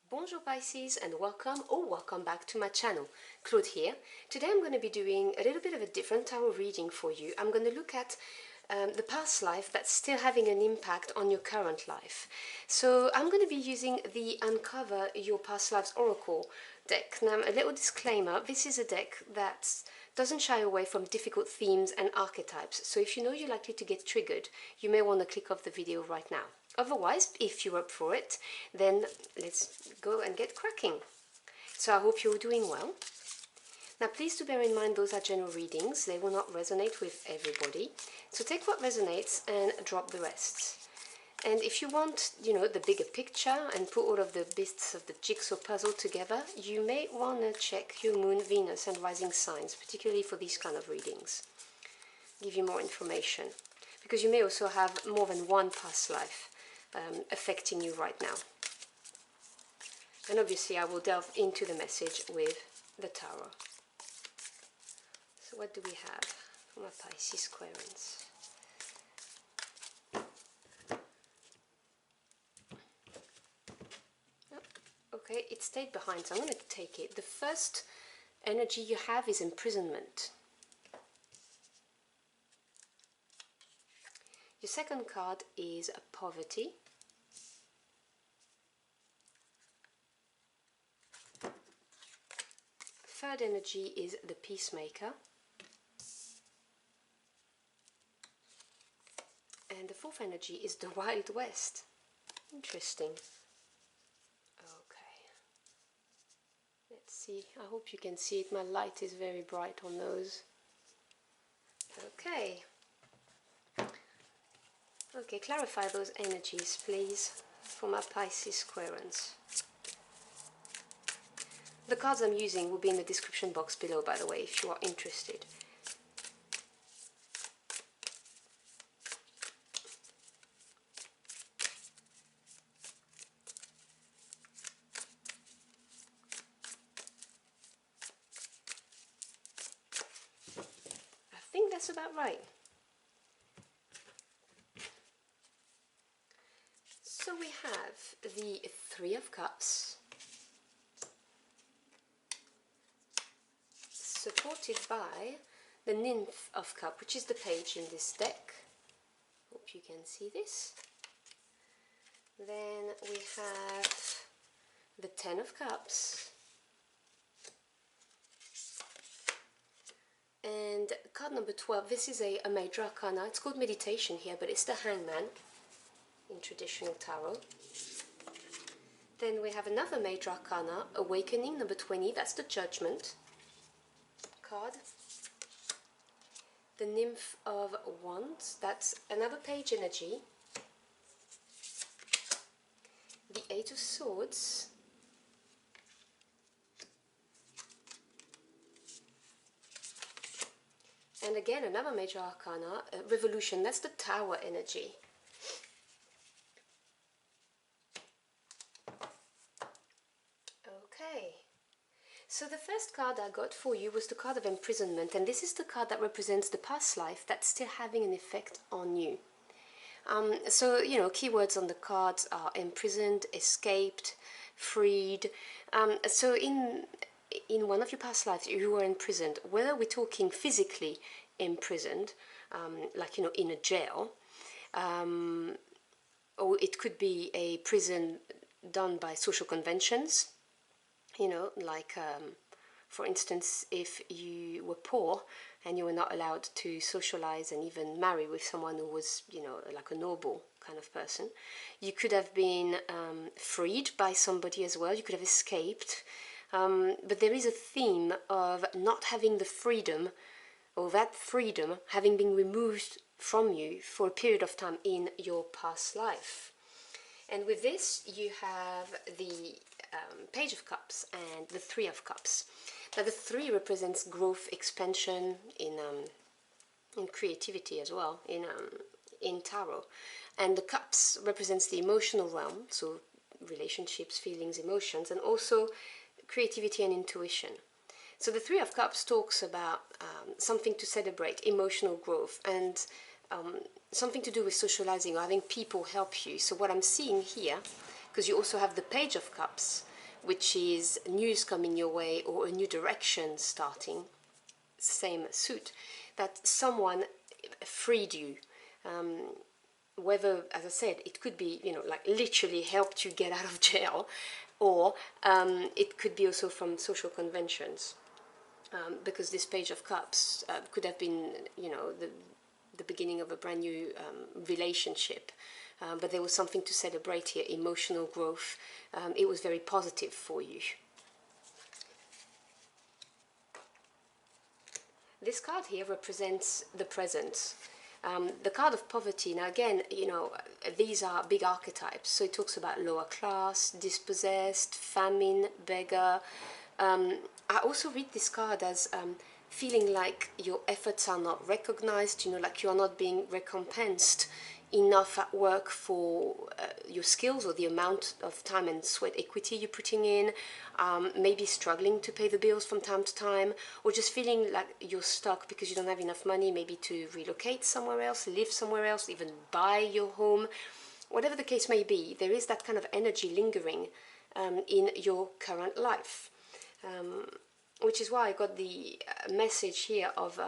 Bonjour Pisces and welcome or welcome back to my channel. Claude here. Today I'm going to be doing a little bit of a different tarot reading for you. I'm going to look at the past life that's still having an impact on your current life. So I'm going to be using the Uncover Your Past Lives Oracle deck. Now a little disclaimer, this is a deck that doesn't shy away from difficult themes and archetypes. So if you know you're likely to get triggered, you may want to click off the video right now. Otherwise, if you're up for it, then let's go and get cracking. So I hope you're doing well. Now please do bear in mind those are general readings, they will not resonate with everybody. So take what resonates and drop the rest. And if you want, the bigger picture and put all of the bits of the jigsaw puzzle together, you may want to check your moon, Venus and rising signs, particularly for these kind of readings. Give you more information. Because you may also have more than one past life affecting you right now. And obviously I will delve into the message with the tarot. So what do we have for my Pisces Squarens? Oh, okay, it stayed behind, so I'm going to take it. The first energy you have is imprisonment. Your second card is poverty. Third energy is the peacemaker. And the fourth energy is the Wild West. Interesting. Okay. Let's see. I hope you can see it. My light is very bright on those. Okay. Okay, clarify those energies, please, for my Pisces Squarens. The cards I'm using will be in the description box below, by the way, if you are interested. I think that's about right. So we have the Three of Cups, supported by the Nymph of Cups, which is the page in this deck. Hope you can see this. Then we have the Ten of Cups. And card number 12, this is a major arcana. It's called Meditation here, but it's the Hangman in traditional tarot. Then we have another major arcana, Awakening, number 20, that's the Judgment card. The Nymph of Wands, that's another page energy. The Eight of Swords. And again, another major arcana, Revolution, that's the Tower energy. Okay. So the first card I got for you was the card of imprisonment, and this is the card that represents the past life that's still having an effect on you. So, keywords on the cards are imprisoned, escaped, freed. So in one of your past lives, you were imprisoned, whether we're talking physically imprisoned, like, in a jail, or it could be a prison done by social conventions. Like, for instance, if you were poor and you were not allowed to socialize and even marry with someone who was, like a noble kind of person, you could have been freed by somebody as well. You could have escaped. But there is a theme of not having the freedom, or that freedom having been removed from you for a period of time in your past life. And with this, you have the Page of Cups and the Three of Cups. Now the Three represents growth, expansion in creativity as well, in tarot. And the Cups represents the emotional realm, so relationships, feelings, emotions, and also creativity and intuition. So the Three of Cups talks about something to celebrate, emotional growth, and something to do with socializing or having people help you. So what I'm seeing here, because you also have the Page of Cups, which is news coming your way or a new direction starting, same suit, that someone freed you. Whether, as I said, it could be, like literally helped you get out of jail, or it could be also from social conventions. Because this Page of Cups could have been, the beginning of a brand new relationship. But there was something to celebrate here, emotional growth. It was very positive for you. This card here represents the present. The card of poverty, now again, these are big archetypes. So it talks about lower class, dispossessed, famine, beggar. I also read this card as feeling like your efforts are not recognized, like you are not being recompensed enough at work for your skills or the amount of time and sweat equity you're putting in, maybe struggling to pay the bills from time to time, or just feeling like you're stuck because you don't have enough money maybe to relocate somewhere else, live somewhere else, even buy your home. Whatever the case may be, there is that kind of energy lingering in your current life. Which is why I got the message here of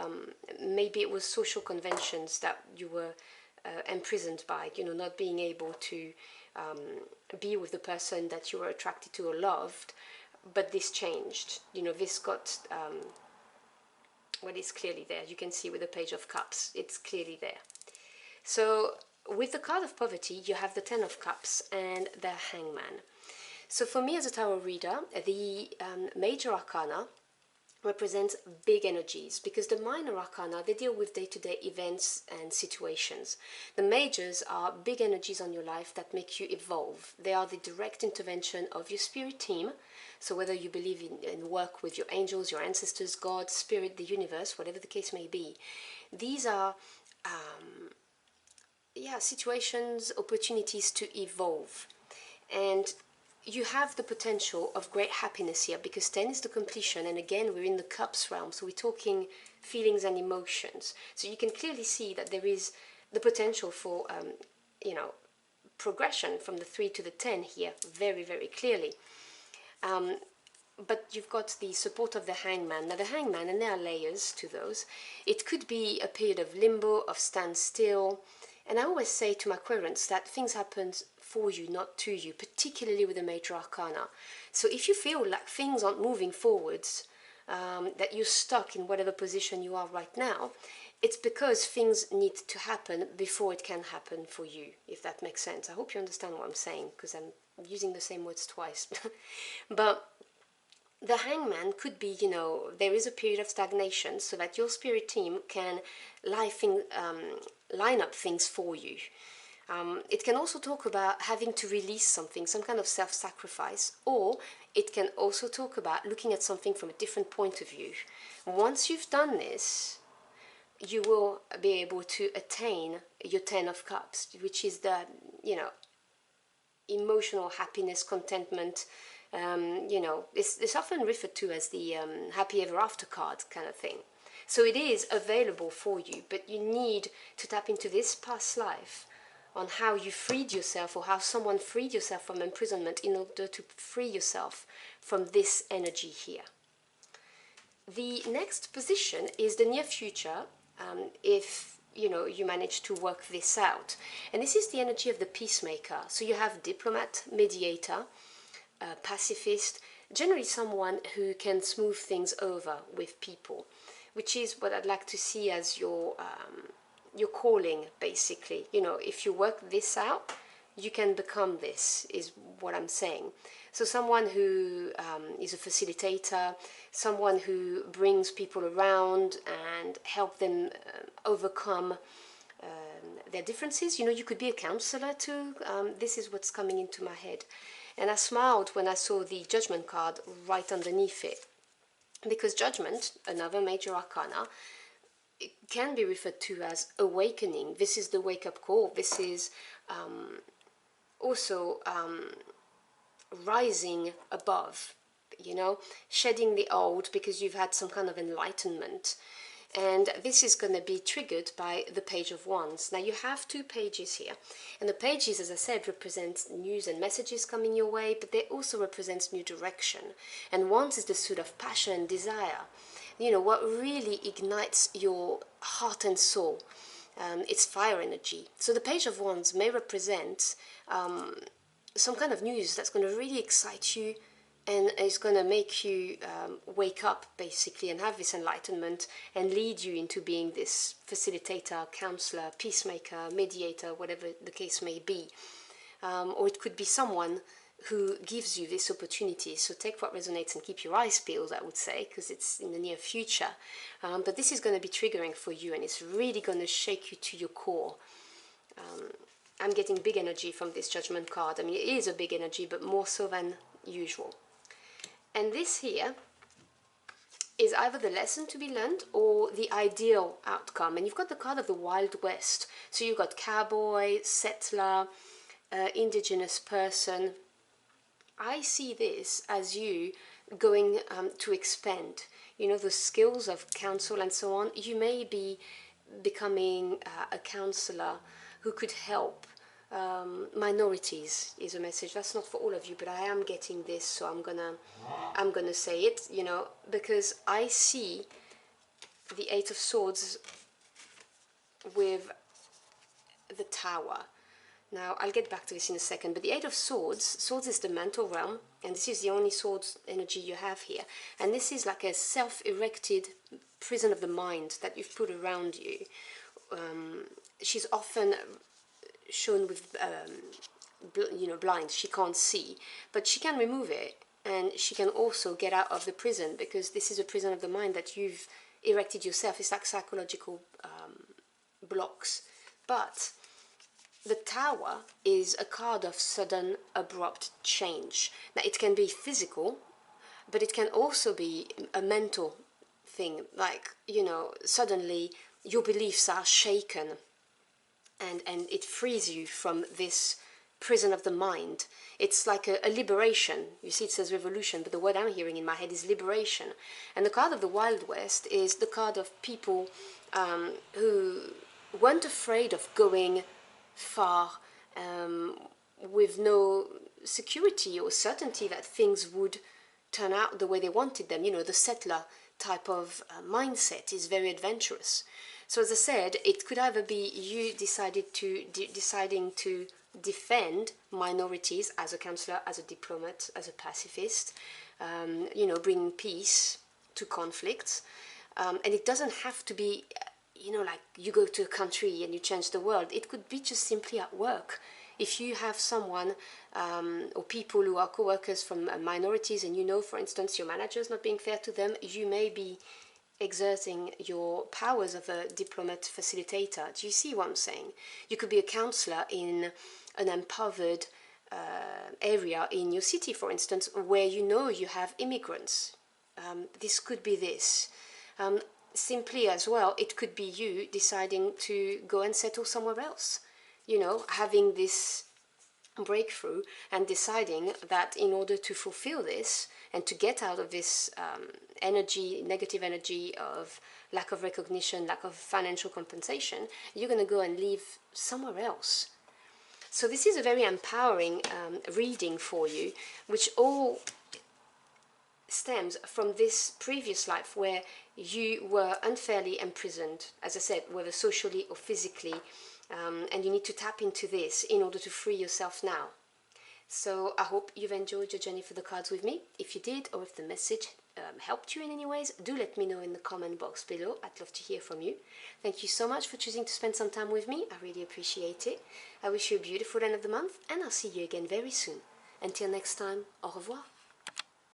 maybe it was social conventions that you were imprisoned by, not being able to be with the person that you were attracted to or loved, but this changed. This got, well, it's clearly there. You can see with the Page of Cups, it's clearly there. So with the card of poverty, you have the Ten of Cups and the Hangman. So for me as a tarot reader, the major arcana represents big energies, because the minor arcana, they deal with day-to-day events and situations. The majors are big energies on your life that make you evolve. They are the direct intervention of your spirit team. So whether you believe in work with your angels, your ancestors, God, spirit, the universe, whatever the case may be, these are situations, opportunities to evolve. And you have the potential of great happiness here, because 10 is the completion, and again we're in the cups realm, so we're talking feelings and emotions. So you can clearly see that there is the potential for progression from the 3 to the 10 here, very, very clearly. But you've got the support of the Hangman. Now the Hangman, and there are layers to those, it could be a period of limbo, of standstill. And I always say to my querents that things happen for you, not to you, particularly with the major arcana. So if you feel like things aren't moving forwards, that you're stuck in whatever position you are right now, it's because things need to happen before it can happen for you, if that makes sense. I hope you understand what I'm saying, because I'm using the same words twice. But the Hangman could be, there is a period of stagnation, so that your spirit team can line up things for you. It can also talk about having to release something, some kind of self-sacrifice, or it can also talk about looking at something from a different point of view. Once you've done this, you will be able to attain your 10 of Cups, which is the, emotional happiness, contentment. It's often referred to as the happy ever after card kind of thing. So it is available for you, but you need to tap into this past life on how you freed yourself, or how someone freed yourself from imprisonment in order to free yourself from this energy here. The next position is the near future, if you manage to work this out. And this is the energy of the peacemaker. So you have diplomat, mediator, pacifist, generally someone who can smooth things over with people, which is what I'd like to see as your calling, basically. If you work this out, you can become this, is what I'm saying. So someone who is a facilitator, someone who brings people around and help them overcome their differences. You could be a counselor too. This is what's coming into my head. And I smiled when I saw the Judgment card right underneath it, because Judgment, another major arcana, it can be referred to as awakening. This is the wake-up call. This is also rising above, shedding the old because you've had some kind of enlightenment. And this is going to be triggered by the Page of Wands. Now you have two pages here, and the pages, as I said, represent news and messages coming your way, but they also represent new direction. And Wands is the suit of passion and desire. You know, what really ignites your heart and soul. It's fire energy. So the Page of Wands may represent some kind of news that's going to really excite you, and it's going to make you wake up, basically, and have this enlightenment and lead you into being this facilitator, counselor, peacemaker, mediator, whatever the case may be. Or it could be someone who gives you this opportunity. So take what resonates and keep your eyes peeled, I would say, because it's in the near future. But this is going to be triggering for you, and it's really going to shake you to your core. I'm getting big energy from this Judgment card. I mean, it is a big energy, but more so than usual. And this here is either the lesson to be learned or the ideal outcome. And you've got the card of the Wild West. So you've got cowboy, settler, indigenous person. I see this as you going to expand, you know, the skills of counsel and so on. You may be becoming a counselor who could help minorities, is a message. That's not for all of you, but I am getting this, so I'm gonna say it, you know, because I see the Eight of Swords with the Tower. Now, I'll get back to this in a second, but the Eight of Swords, Swords is the mental realm, and this is the only swords energy you have here. And this is like a self-erected prison of the mind that you've put around you. She's often shown with, you know, blind. She can't see, but she can remove it, and she can also get out of the prison, because this is a prison of the mind that you've erected yourself. It's like psychological blocks. But the Tower is a card of sudden, abrupt change. Now, it can be physical, but it can also be a mental thing. Like, you know, suddenly your beliefs are shaken, and it frees you from this prison of the mind. It's like a liberation. You see, it says revolution, but the word I'm hearing in my head is liberation. And the card of the Wild West is the card of people who weren't afraid of going far with no security or certainty that things would turn out the way they wanted them. You know, the settler type of mindset is very adventurous. So as I said, it could either be you deciding to defend minorities as a counselor, as a diplomat, as a pacifist, you know, bringing peace to conflicts. And it doesn't have to be, you know, like you go to a country and you change the world. It could be just simply at work. If you have someone or people who are co-workers from minorities, and you know, for instance, your manager is not being fair to them, you may be exerting your powers of a diplomat facilitator. Do you see what I'm saying? You could be a counselor in an impoverished area in your city, for instance, where you know you have immigrants. This could be this. Simply as well, it could be you deciding to go and settle somewhere else. You know, having this breakthrough and deciding that in order to fulfill this and to get out of this energy, negative energy of lack of recognition, lack of financial compensation, you're going to go and live somewhere else. So this is a very empowering reading for you, which all stems from this previous life where you were unfairly imprisoned, as I said, whether socially or physically, and you need to tap into this in order to free yourself now. So I hope you've enjoyed your journey for the cards with me. If you did, or if the message helped you in any ways, do let me know in the comment box below. I'd love to hear from you. Thank you so much for choosing to spend some time with me. I really appreciate it. I wish you a beautiful end of the month, and I'll see you again very soon. Until next time, au revoir.